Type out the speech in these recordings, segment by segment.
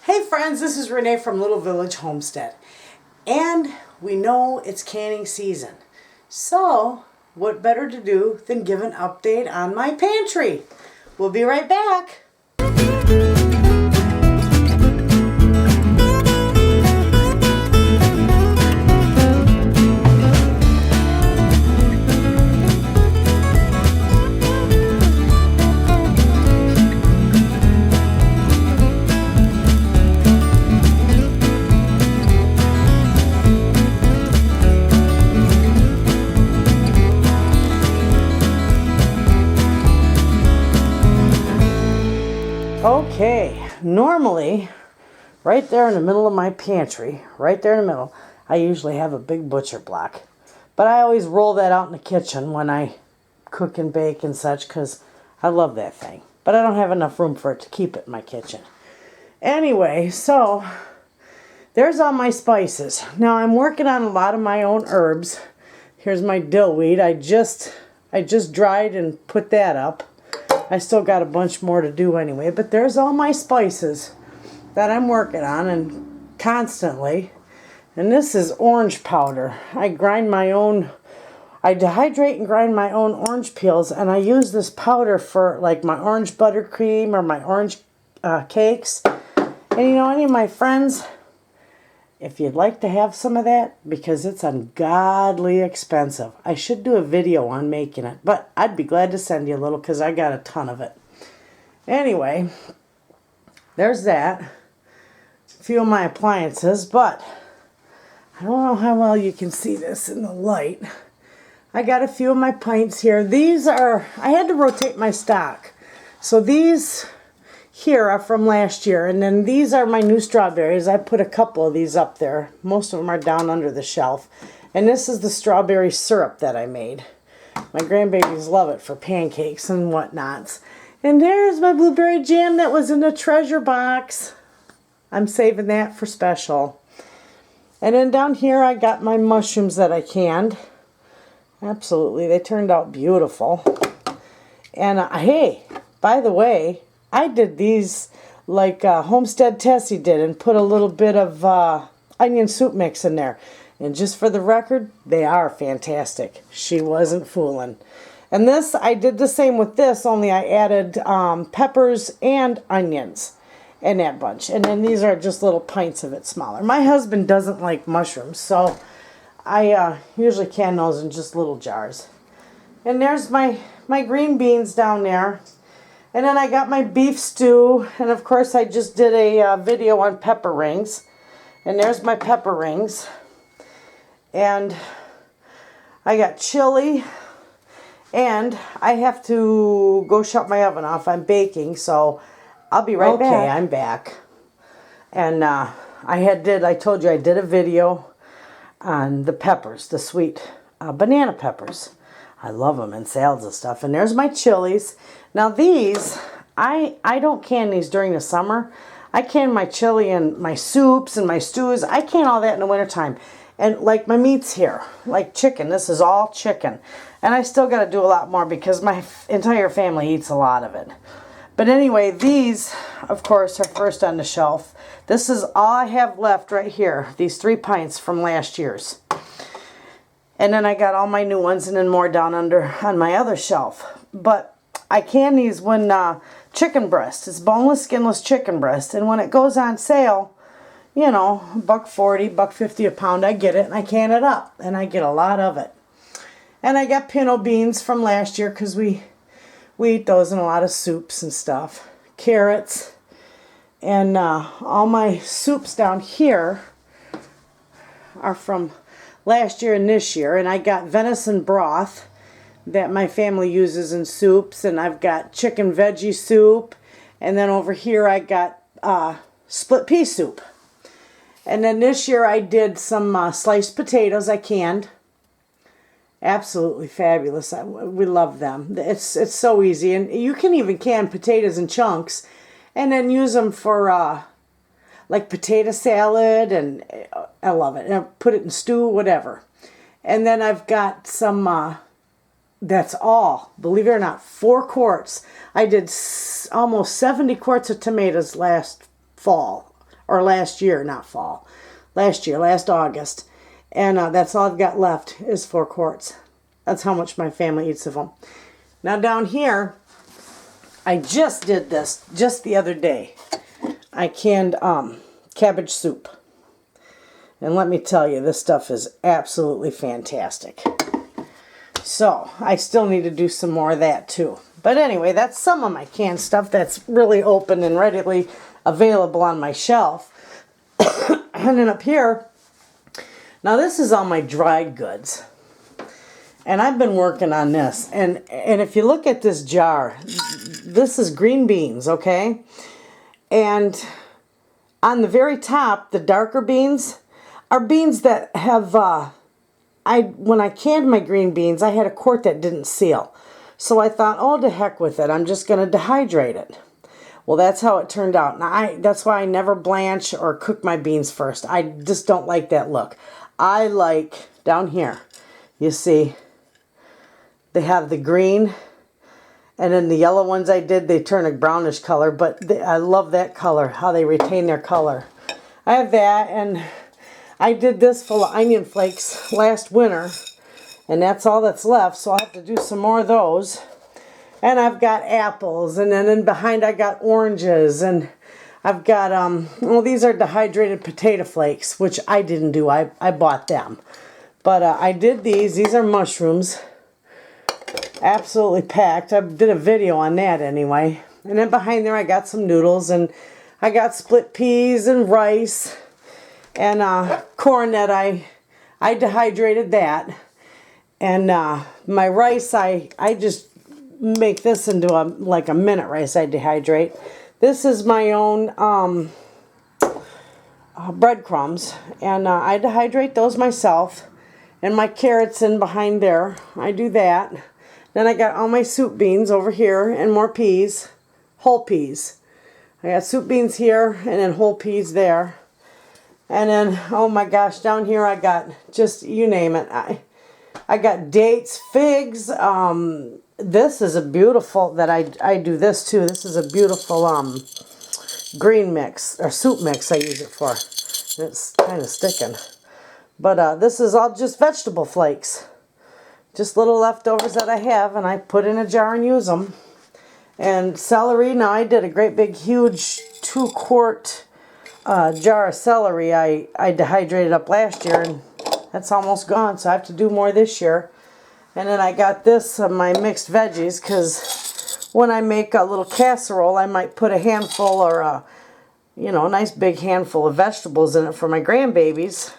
Hey friends, this is Renee from Little Village Homestead, and we know it's canning season. So, what better to do than give an update on my pantry? We'll be right back. Okay, normally, right there in the middle of my pantry, right there in the middle, I usually have a big butcher block. But I always roll that out in the kitchen when I cook and bake and such because I love that thing. But I don't have enough room for it to keep it in my kitchen. Anyway, so there's all my spices. Now I'm working on a lot of my own herbs. Here's my dill weed. I just dried and put that up. I still got a bunch more to do anyway, but there's all my spices that I'm working on and constantly. And this is orange powder. I grind my own, I dehydrate and grind my own orange peels, and I use this powder for like my orange buttercream or my orange cakes. And you know, any of my friends, if you'd like to have some of that, because it's ungodly expensive. I should do a video on making it, but I'd be glad to send you a little because I got a ton of it. Anyway, there's that. A few of my appliances, but I don't know how well you can see this in the light. I got a few of my pints here. These are, I had to rotate my stock. So these here are from last year, and then these are my new strawberries. I put a couple of these up there. Most of them are down under the shelf. And this is the strawberry syrup that I made. My grandbabies love it for pancakes and whatnots. And there's my blueberry jam that was in the treasure box. I'm saving that for special. And then down here I got my mushrooms that I canned. Absolutely, they turned out beautiful. And hey, by the way, I did these like Homestead Tessie did and put a little bit of onion soup mix in there. And just for the record, they are fantastic. She wasn't fooling. And this, I did the same with this, only I added peppers and onions in that bunch. And then these are just little pints of it smaller. My husband doesn't like mushrooms, so I usually can those in just little jars. And there's my green beans down there. And then I got my beef stew, and of course I just did a video on pepper rings. And there's my pepper rings. And I got chili, and I have to go shut my oven off. I'm baking, so I'll be right back. Okay, I'm back. And I told you I did a video on the peppers, the sweet banana peppers. I love them in salads and stuff. And there's my chilies. Now these, I don't can these during the summer. I can my chili and my soups and my stews. I can all that in the wintertime. And like my meats here, like chicken. This is all chicken. And I still got to do a lot more because my entire family eats a lot of it. But anyway, these, of course, are first on the shelf. This is all I have left right here. These 3 pints from last year's. And then I got all my new ones and then more down under on my other shelf. But I can these when chicken breast. It's boneless, skinless chicken breast. And when it goes on sale, you know, $1.40, $1.50 a pound, I get it and I can it up. And I get a lot of it. And I got pinto beans from last year because we eat those in a lot of soups and stuff. Carrots. And all my soups down here are from last year and this year. And I got venison broth that my family uses in soups. And I've got chicken veggie soup. And then over here I got split pea soup. And then this year I did some sliced potatoes I canned. Absolutely fabulous. We love them. It's so easy. And you can even can potatoes in chunks and then use them for like potato salad, and I love it. And I put it in stew, whatever. And then I've got some, that's all, believe it or not, 4 quarts. I did almost 70 quarts of tomatoes last fall. or last year, not fall. Last year, last August. And that's all I've got left is 4 quarts. That's how much my family eats of them. Now down here, I just did this just the other day. I canned cabbage soup. And let me tell you, this stuff is absolutely fantastic. So, I still need to do some more of that too. But anyway, that's some of my canned stuff that's really open and readily available on my shelf. And then up here, now this is all my dried goods. And I've been working on this. And if you look at this jar, this is green beans, okay? And on the very top, the darker beans are beans that have, when I canned my green beans, I had a quart that didn't seal. So I thought, oh, to heck with it. I'm just going to dehydrate it. Well, that's how it turned out. Now, that's why I never blanch or cook my beans first. I just don't like that look. I like, down here, you see, they have the green, and then the yellow ones I did, they turn a brownish color, but I love that color, how they retain their color. I have that, and I did this full of onion flakes last winter, and that's all that's left, so I'll have to do some more of those. And I've got apples, and then in behind I got oranges, and I've got, well, these are dehydrated potato flakes, which I didn't do. I bought them. But I did these. These are mushrooms. Absolutely packed. I did a video on that anyway. And then behind there I got some noodles, and I got split peas and rice and corn that I dehydrated that. And my rice, I just make this into like a minute rice I dehydrate. This is my own breadcrumbs, and I dehydrate those myself. And my carrots in behind there, I do that. Then I got all my soup beans over here and more peas, whole peas. I got soup beans here and then whole peas there. And then, oh my gosh, down here I got just, you name it. I got dates, figs. This is a beautiful, that I do this too. This is a beautiful green mix, or soup mix I use it for. It's kind of sticking. But this is all just vegetable flakes. Just little leftovers that I have, and I put in a jar and use them. And celery, now I did a great big huge 2-quart jar of celery I dehydrated up last year, and that's almost gone, so I have to do more this year. And then I got this, my mixed veggies, because when I make a little casserole, I might put a handful or a nice big handful of vegetables in it for my grandbabies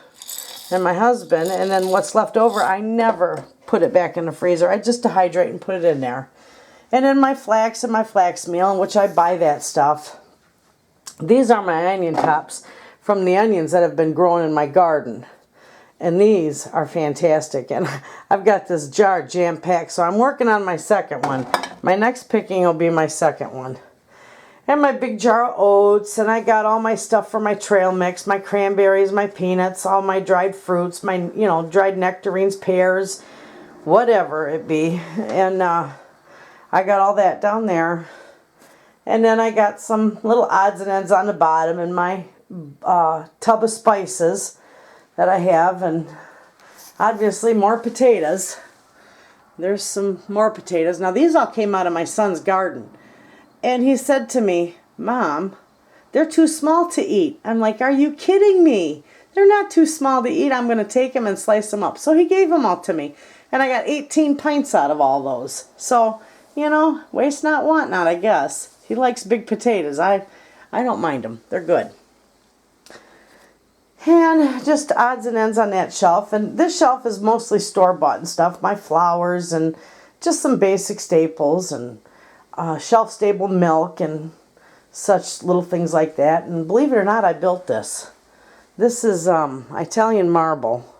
and my husband. And then what's left over, I never put it back in the freezer. I just dehydrate and put it in there. And then my flax and my flax meal, in which I buy that stuff. These are my onion tops from the onions that have been growing in my garden. And these are fantastic. And I've got this jar jam-packed, so I'm working on my second one. My next picking will be my second one. And my big jar of oats, and I got all my stuff for my trail mix, my cranberries, my peanuts, all my dried fruits, my, dried nectarines, pears, whatever it be. And I got all that down there. And then I got some little odds and ends on the bottom, and my tub of spices that I have, and obviously more potatoes. There's some more potatoes. Now these all came out of my son's garden. And he said to me, Mom, they're too small to eat. I'm like, are you kidding me? They're not too small to eat. I'm going to take them and slice them up. So he gave them all to me. And I got 18 pints out of all those. So, waste not, want not, I guess. He likes big potatoes. I don't mind them. They're good. And just odds and ends on that shelf. And this shelf is mostly store-bought and stuff. My flours and just some basic staples and shelf-stable milk and such little things like that. And believe it or not, I built this. This is Italian marble.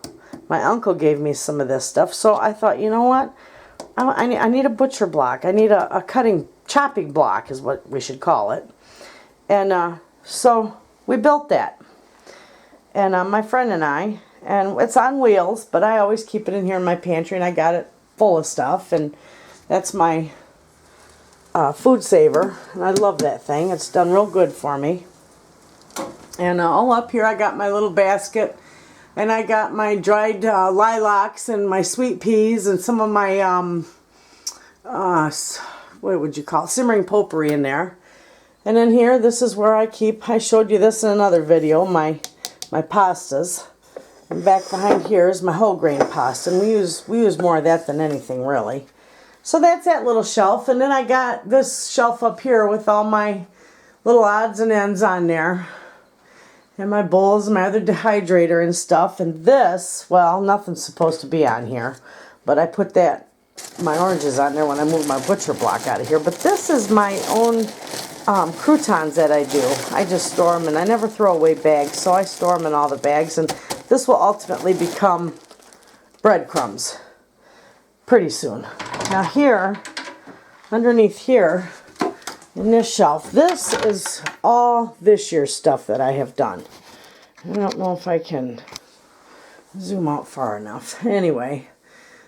My uncle gave me some of this stuff. So I thought, you know what? I need a butcher block. I need a chopping block is what we should call it. And so we built that. And my friend and I, and it's on wheels, but I always keep it in here in my pantry, and I got it full of stuff, and that's my food saver, and I love that thing. It's done real good for me. And all up here I got my little basket, and I got my dried lilacs and my sweet peas and some of my what would you call it, simmering potpourri in there. And in here, this is where I keep, I showed you this in another video, my pastas. And back behind here is my whole grain pasta, and we use more of that than anything really. So that's that little shelf, and then I got this shelf up here with all my little odds and ends on there. And my bowls, my other dehydrator and stuff. And this, well, nothing's supposed to be on here, but I put my oranges on there when I moved my butcher block out of here. But this is my own croutons that I do. I just store them, and I never throw away bags, so I store them in all the bags. And this will ultimately become breadcrumbs pretty soon. Now here, underneath here, in this shelf, this is all this year's stuff that I have done. I don't know if I can zoom out far enough. Anyway,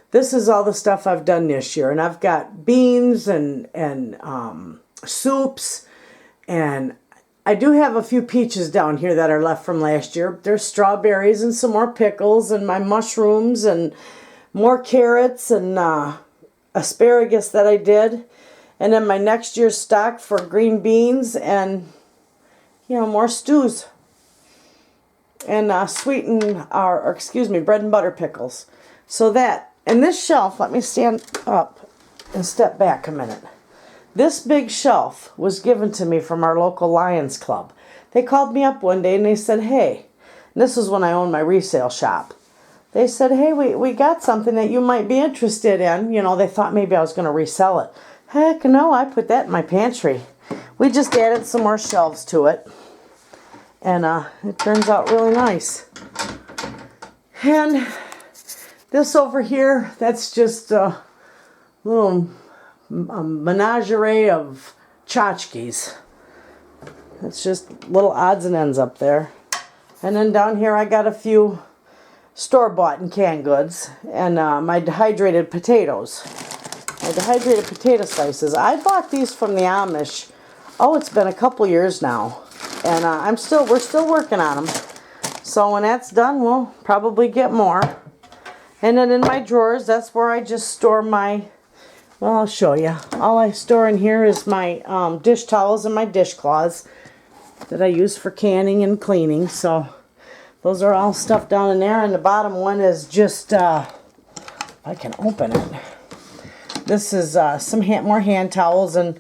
this is all the stuff I've done this year. And I've got beans and soups. And I do have a few peaches down here that are left from last year. There's strawberries and some more pickles and my mushrooms and more carrots and asparagus that I did. And then my next year's stock for green beans and, you know, more stews. And bread and butter pickles. So that, and this shelf, let me stand up and step back a minute. This big shelf was given to me from our local Lions Club. They called me up one day and they said, hey, and this was when I owned my resale shop. They said, hey, we got something that you might be interested in. You know, they thought maybe I was going to resell it. Heck no, I put that in my pantry. We just added some more shelves to it. And it turns out really nice. And this over here, that's just a little menagerie of tchotchkes. It's just little odds and ends up there. And then down here I got a few store-bought and canned goods. And my dehydrated potatoes. My dehydrated potato slices. I bought these from the Amish. Oh, it's been a couple years now. And we're still working on them. So when that's done, we'll probably get more. And then in my drawers, that's where I just store my, well, I'll show you. All I store in here is my dish towels and my dishcloths that I use for canning and cleaning. So those are all stuffed down in there. And the bottom one is just, I can open it. This is some more hand towels and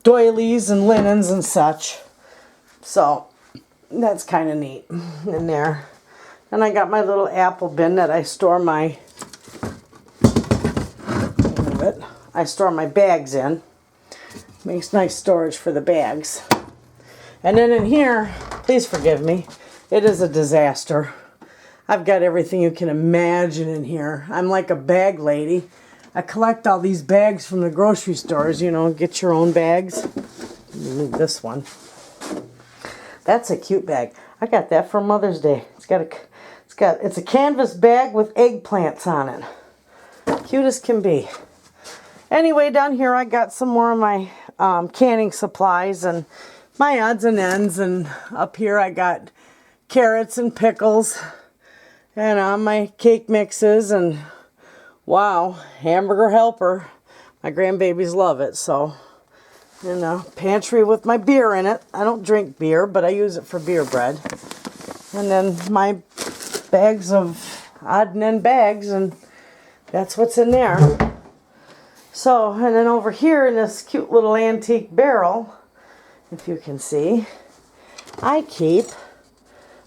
doilies and linens and such. So that's kind of neat in there. And I got my little apple bin that I store my bags in. Makes nice storage for the bags. And then in here, please forgive me, it is a disaster. I've got everything you can imagine in here. I'm like a bag lady. I collect all these bags from the grocery stores, you know, get your own bags. Leave this one. That's a cute bag. I got that for Mother's Day. It's a canvas bag with eggplants on it. Cute as can be. Anyway, down here I got some more of my canning supplies and my odds and ends. And up here I got carrots and pickles and my cake mixes and wow, hamburger helper. My grandbabies love it, so. And a pantry with my beer in it. I don't drink beer, but I use it for beer bread. And then my bags of odd and end bags, and that's what's in there. So, and then over here in this cute little antique barrel, if you can see, I keep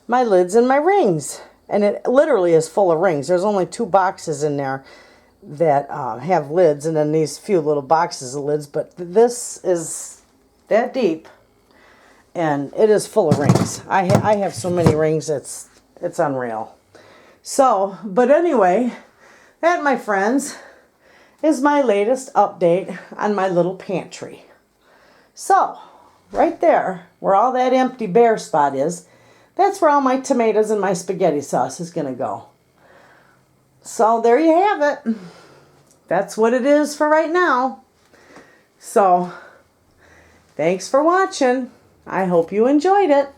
my lids and my rings. And it literally is full of rings. There's only 2 boxes in there that have lids, and then these few little boxes of lids, but this is that deep and it is full of rings. I have so many rings, it's unreal. So, but anyway, that, my friends, is my latest update on my little pantry. So, right there, where all that empty bare spot is, that's where all my tomatoes and my spaghetti sauce is going to go. So there you have it. That's what it is for right now. So, thanks for watching. I hope you enjoyed it.